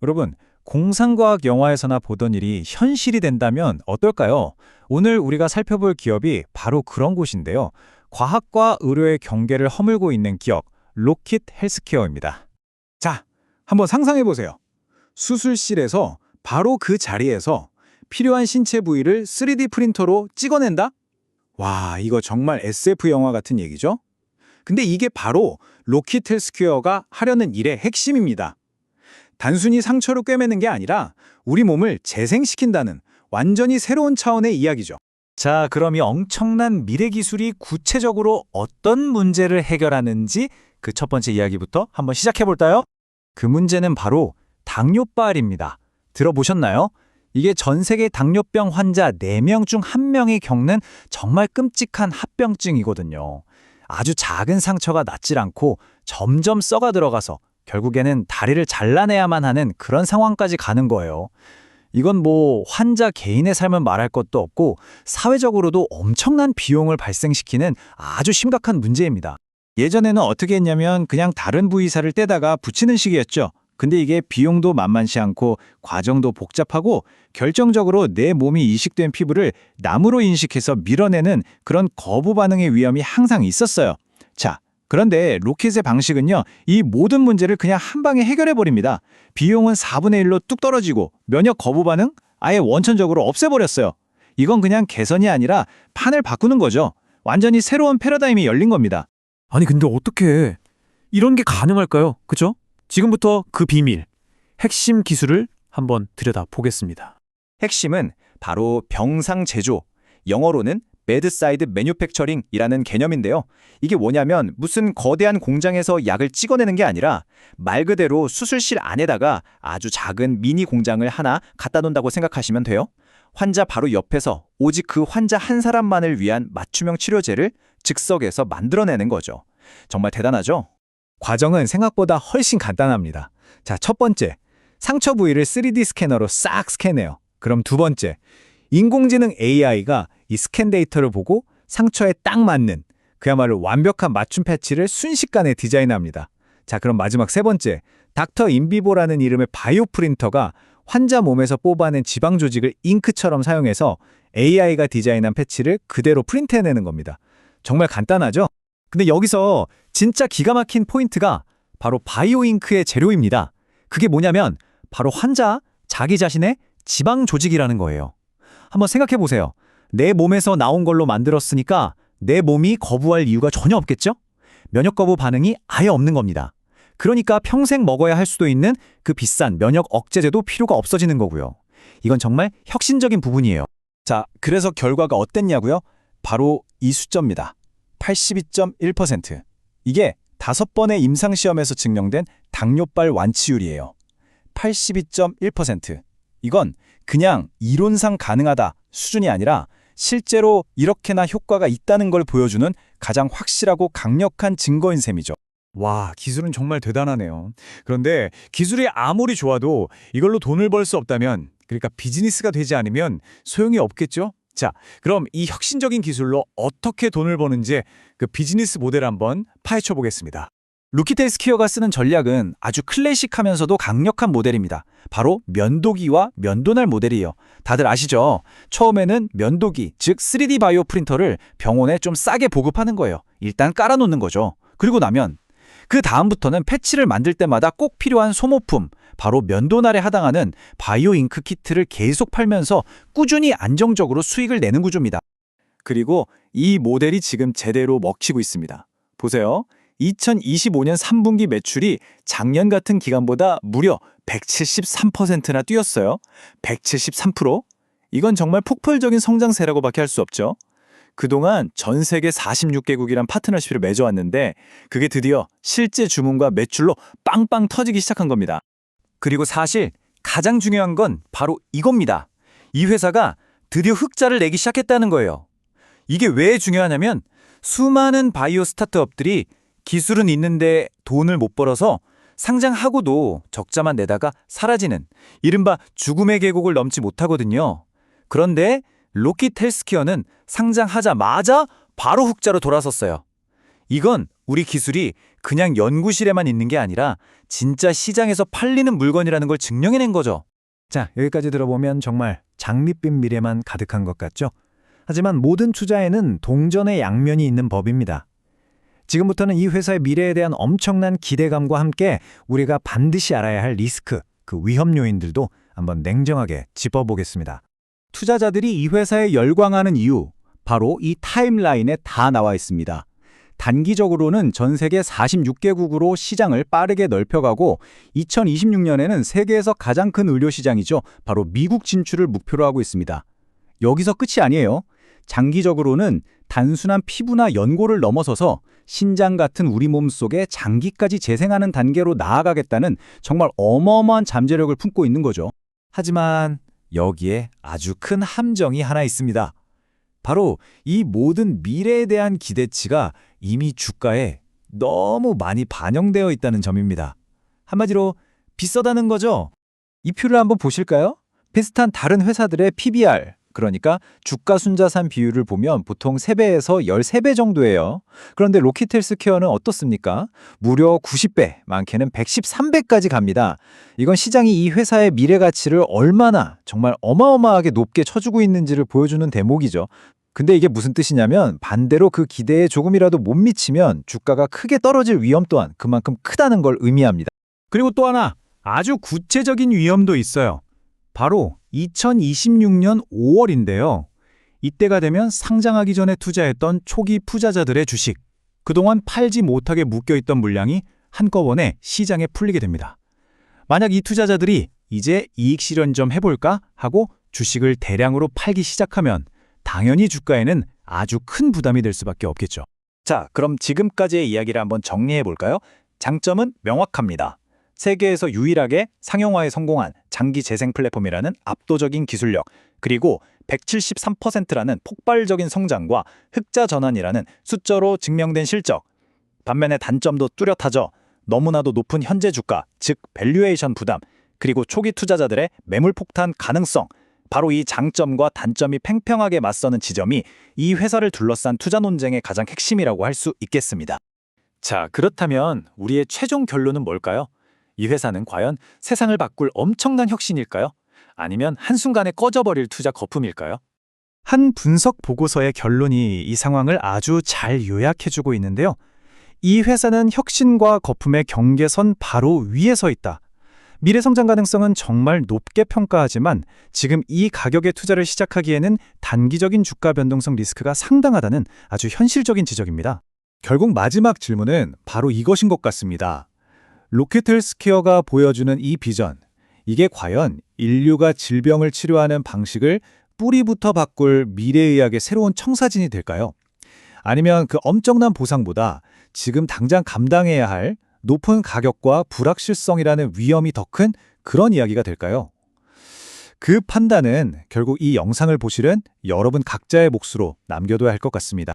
여러분, 공상과학 영화에서나 보던 일이 현실이 된다면 어떨까요? 오늘 우리가 살펴볼 기업이 바로 그런 곳인데요. 과학과 의료의 경계를 허물고 있는 기업, 로킷 헬스케어입니다. 자, 한번 상상해 보세요. 수술실에서 바로 그 자리에서 필요한 신체 부위를 3D 프린터로 찍어낸다? 와, 이거 정말 SF 영화 같은 얘기죠? 근데 이게 바로 로킷 헬스케어가 하려는 일의 핵심입니다. 단순히 상처를 꿰매는 게 아니라 우리 몸을 재생시킨다는 완전히 새로운 차원의 이야기죠. 자, 그럼 이 엄청난 미래 기술이 구체적으로 어떤 문제를 해결하는지 그 첫 번째 이야기부터 한번 시작해 볼까요? 그 문제는 바로 당뇨발입니다. 들어보셨나요? 이게 전 세계 당뇨병 환자 4명 중 1명이 겪는 정말 끔찍한 합병증이거든요. 아주 작은 상처가 낫질 않고 점점 썩어 들어가서 결국에는 다리를 잘라내야만 하는 그런 상황까지 가는 거예요. 이건 뭐 환자 개인의 삶은 말할 것도 없고 사회적으로도 엄청난 비용을 발생시키는 아주 심각한 문제입니다. 예전에는 어떻게 했냐면 그냥 다른 부위살을 떼다가 붙이는 식이었죠. 근데 이게 비용도 만만치 않고 과정도 복잡하고 결정적으로 내 몸이 이식된 피부를 나무로 인식해서 밀어내는 그런 거부 반응의 위험이 항상 있었어요. 자, 그런데 로켓의 방식은요, 이 모든 문제를 그냥 한 방에 해결해버립니다. 비용은 4분의 1로 뚝 떨어지고 면역 거부 반응? 아예 원천적으로 없애버렸어요. 이건 그냥 개선이 아니라 판을 바꾸는 거죠. 완전히 새로운 패러다임이 열린 겁니다. 아니 근데 어떻게 이런 게 가능할까요? 그죠? 지금부터 그 비밀, 핵심 기술을 한번 들여다보겠습니다. 핵심은 바로 병상 제조, 영어로는 bedside manufacturing이라는 개념인데요. 이게 뭐냐면 무슨 거대한 공장에서 약을 찍어내는 게 아니라 말 그대로 수술실 안에다가 아주 작은 미니 공장을 하나 갖다 놓는다고 생각하시면 돼요. 환자 바로 옆에서 오직 그 환자 한 사람만을 위한 맞춤형 치료제를 즉석에서 만들어내는 거죠. 정말 대단하죠? 과정은 생각보다 훨씬 간단합니다. 자, 첫 번째, 상처 부위를 3D 스캐너로 싹 스캔해요. 그럼 두 번째, 인공지능 AI가 이 스캔 데이터를 보고 상처에 딱 맞는 그야말로 완벽한 맞춤 패치를 순식간에 디자인합니다. 자, 그럼 마지막 세 번째, 닥터 인비보라는 이름의 바이오 프린터가 환자 몸에서 뽑아낸 지방 조직을 잉크처럼 사용해서 AI가 디자인한 패치를 그대로 프린트해내는 겁니다. 정말 간단하죠? 근데 여기서 진짜 기가 막힌 포인트가 바로 바이오 잉크의 재료입니다. 그게 뭐냐면 바로 환자 자기 자신의 지방 조직이라는 거예요. 한번 생각해 보세요. 내 몸에서 나온 걸로 만들었으니까 내 몸이 거부할 이유가 전혀 없겠죠? 면역 거부 반응이 아예 없는 겁니다. 그러니까 평생 먹어야 할 수도 있는 그 비싼 면역 억제제도 필요가 없어지는 거고요. 이건 정말 혁신적인 부분이에요. 자, 그래서 결과가 어땠냐고요? 바로 이 숫자입니다. 82.1%. 이게 5번의 임상시험에서 증명된 당뇨발 완치율이에요. 82.1%. 이건 그냥 이론상 가능하다 수준이 아니라 실제로 이렇게나 효과가 있다는 걸 보여주는 가장 확실하고 강력한 증거인 셈이죠. 와, 기술은 정말 대단하네요. 그런데 기술이 아무리 좋아도 이걸로 돈을 벌 수 없다면, 그러니까 비즈니스가 되지 않으면 소용이 없겠죠? 자, 그럼 이 혁신적인 기술로 어떻게 돈을 버는지 그 비즈니스 모델을 한번 파헤쳐 보겠습니다. 로킷 헬스케어가 쓰는 전략은 아주 클래식하면서도 강력한 모델입니다. 바로 면도기와 면도날 모델이에요. 다들 아시죠? 처음에는 면도기, 즉 3D 바이오 프린터를 병원에 좀 싸게 보급하는 거예요. 일단 깔아놓는 거죠. 그리고 나면 그 다음부터는 패치를 만들 때마다 꼭 필요한 소모품, 바로 면도날에 해당하는 바이오 잉크 키트를 계속 팔면서 꾸준히 안정적으로 수익을 내는 구조입니다. 그리고 이 모델이 지금 제대로 먹히고 있습니다. 보세요. 2025년 3분기 매출이 작년 같은 기간보다 무려 173%나 뛰었어요. 173%? 이건 정말 폭발적인 성장세라고밖에 할 수 없죠. 그동안 전 세계 46개국이란 파트너십을 맺어왔는데 그게 드디어 실제 주문과 매출로 빵빵 터지기 시작한 겁니다. 그리고 사실 가장 중요한 건 바로 이겁니다. 이 회사가 드디어 흑자를 내기 시작했다는 거예요. 이게 왜 중요하냐면 수많은 바이오 스타트업들이 기술은 있는데 돈을 못 벌어서 상장하고도 적자만 내다가 사라지는 이른바 죽음의 계곡을 넘지 못하거든요. 그런데 로킷 헬스케어는 상장하자마자 바로 흑자로 돌아섰어요. 이건 우리 기술이 그냥 연구실에만 있는 게 아니라 진짜 시장에서 팔리는 물건이라는 걸 증명해낸 거죠. 자, 여기까지 들어보면 정말 장밋빛 미래만 가득한 것 같죠? 하지만 모든 투자에는 동전의 양면이 있는 법입니다. 지금부터는 이 회사의 미래에 대한 엄청난 기대감과 함께 우리가 반드시 알아야 할 리스크, 그 위험 요인들도 한번 냉정하게 짚어보겠습니다. 투자자들이 이 회사에 열광하는 이유, 바로 이 타임라인에 다 나와 있습니다. 단기적으로는 전 세계 46개국으로 시장을 빠르게 넓혀가고 2026년에는 세계에서 가장 큰 의료시장이죠. 바로 미국 진출을 목표로 하고 있습니다. 여기서 끝이 아니에요. 장기적으로는 단순한 피부나 연골을 넘어서서 신장 같은 우리 몸 속에 장기까지 재생하는 단계로 나아가겠다는 정말 어마어마한 잠재력을 품고 있는 거죠. 하지만 여기에 아주 큰 함정이 하나 있습니다. 바로 이 모든 미래에 대한 기대치가 이미 주가에 너무 많이 반영되어 있다는 점입니다. 한마디로 비싸다는 거죠. 이 표를 한번 보실까요? 비슷한 다른 회사들의 PBR, 그러니까 주가 순자산 비율을 보면 보통 3배에서 13배 정도예요. 그런데 로킷 헬스케어는 어떻습니까? 무려 90배, 많게는 113배까지 갑니다. 이건 시장이 이 회사의 미래 가치를 얼마나 정말 어마어마하게 높게 쳐주고 있는지를 보여주는 대목이죠. 근데 이게 무슨 뜻이냐면 반대로 그 기대에 조금이라도 못 미치면 주가가 크게 떨어질 위험 또한 그만큼 크다는 걸 의미합니다. 그리고 또 하나 아주 구체적인 위험도 있어요. 바로 2026년 5월인데요. 이때가 되면 상장하기 전에 투자했던 초기 투자자들의 주식, 그동안 팔지 못하게 묶여있던 물량이 한꺼번에 시장에 풀리게 됩니다. 만약 이 투자자들이 이제 이익 실현 좀 해볼까 하고 주식을 대량으로 팔기 시작하면 당연히 주가에는 아주 큰 부담이 될 수밖에 없겠죠. 자, 그럼 지금까지의 이야기를 한번 정리해 볼까요? 장점은 명확합니다. 세계에서 유일하게 상용화에 성공한 장기 재생 플랫폼이라는 압도적인 기술력, 그리고 173%라는 폭발적인 성장과 흑자 전환이라는 숫자로 증명된 실적. 반면에 단점도 뚜렷하죠. 너무나도 높은 현재 주가, 즉 밸류에이션 부담, 그리고 초기 투자자들의 매물 폭탄 가능성. 바로 이 장점과 단점이 팽팽하게 맞서는 지점이 이 회사를 둘러싼 투자 논쟁의 가장 핵심이라고 할 수 있겠습니다. 자, 그렇다면 우리의 최종 결론은 뭘까요? 이 회사는 과연 세상을 바꿀 엄청난 혁신일까요? 아니면 한순간에 꺼져버릴 투자 거품일까요? 한 분석 보고서의 결론이 이 상황을 아주 잘 요약해주고 있는데요. 이 회사는 혁신과 거품의 경계선 바로 위에 서 있다. 미래 성장 가능성은 정말 높게 평가하지만 지금 이 가격에 투자를 시작하기에는 단기적인 주가 변동성 리스크가 상당하다는 아주 현실적인 지적입니다. 결국 마지막 질문은 바로 이것인 것 같습니다. 로켓 헬스케어가 보여주는 이 비전, 이게 과연 인류가 질병을 치료하는 방식을 뿌리부터 바꿀 미래의학의 새로운 청사진이 될까요? 아니면 그 엄청난 보상보다 지금 당장 감당해야 할 높은 가격과 불확실성이라는 위험이 더 큰 그런 이야기가 될까요? 그 판단은 결국 이 영상을 보시는 여러분 각자의 몫으로 남겨둬야 할 것 같습니다.